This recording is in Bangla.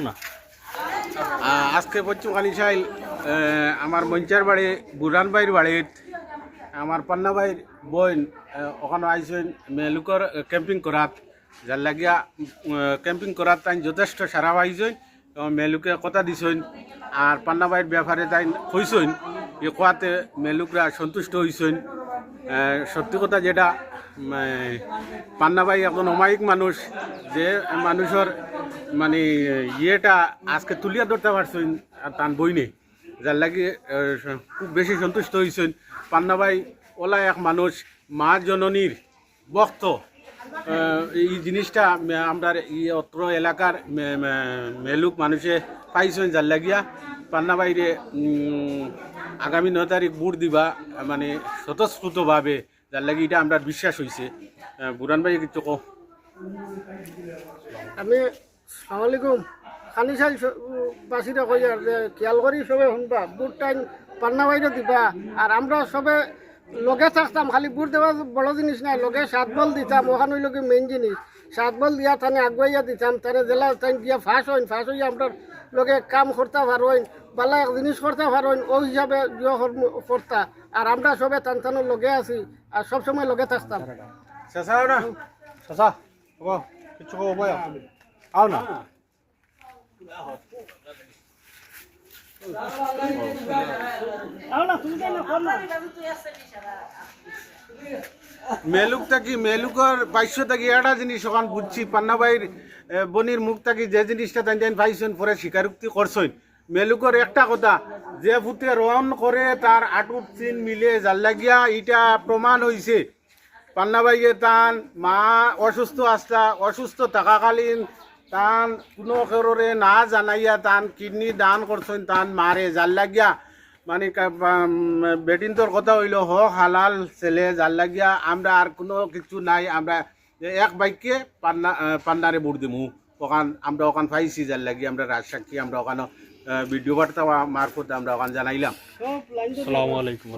না আজকে পশ্চিম কালিশাইল আমার মঞ্চার বাড়ি বুরান ভাইয়ের বাড়িত আমার পান্না ভাইয়ের বোন ওখানে আইসেন মেলুকর ক্যাম্পিং করাত যার লাগিয়া ক্যাম্পিং করার তাই যথেষ্ট সারা পাইছেন এবং মেলুকে কথা দিছেন আর পান্না ভাইয়ের ব্যাপারে তাই হইছেন এ কোয়াতে মেলুকরা সন্তুষ্ট হইছেন। সত্যি কথা যেটা পান্না ভাই একজন অমায়িক মানুষ, যে মানুষের মানে ইয়েটা আজকে তুলিয়া ধরতে পারছেন তার বইনে, যার লাগে খুব বেশি সন্তুষ্ট হয়েছেন। পান্না ভাই ওলা এক মানুষ মা জননীর ভক্ত। এই জিনিসটা আমরা অত্র এলাকার মেলুক মানুষে পাইছেন, যার লাগিয়া পান্না ভাইরে আগামী 9 তারিখ ভোট দিবা মানে স্বতঃস্ফূর্তভাবে, যার লাগে এটা আমরা বিশ্বাস হয়েছে। বুরান ভাই কিছু কো। আমি সালাম আলাইকুম কালিশাইল বাসীরা কই আর যে খেয়াল করি সবে শুনবা বুট টাইম পান্না বাইরে দিবা আর আমরা সবে লগে থাকতাম। খালি বুট দেওয়া বড় জিনিস নাই, লগে 7 বল দিতাম। ওখানে হইল কি মেইন জিনিস 7 বল দিয়া থানে আগুয়াইয়া দিতাম, তারে জেলা টাইম দিয়া ফাঁস হইয়া আমরা লগে কাম করতে পারোইন, বালা এক জিনিস করতে পারোইন, ওই হিসাবে করতা। আর আমরা সবে টানটানোর লগে আছি আর সবসময় লগে থাকতাম। চাচা না চাচা কিছু কো আও না মেলুক থাকি মেলুকর পাইছো থাকি একটা জিনিস ওখান বুঝছি পান্না ভাইয়ের বনির মুখ থাকি যে জিনিসটা তাই পাইছেন পরে স্বীকারোক্তি করছেন। মেলুকর একটা কথা, যে ফুটে রন করে তার আটুট চিন মিলে, যার লাগিয়া এটা প্রমাণ হয়েছে। পান্না ভাইয়ে তান মা অসুস্থ থাকাকালীন তান কোনো কারণে না জানাইয়া তান কিডনি দান করছেন তান মারে, যার লাগিয়া মানে বেটিনটোর কথা হইল হোক হালাল ছেলে, যার লাগিয়া আমরা আর কোনো কিছু নাই। আমরা এক বাইককে পান্নারে ভোট দিমু ওখান আমরা ওখান পাইছি, যার লাগিয়ে আমরা রাজসাক্ষী আমরা ওখানে ভিডিও বার্তা মারফত আমরা ওখানে জানাইলাম। আসসালামু আলাইকুম।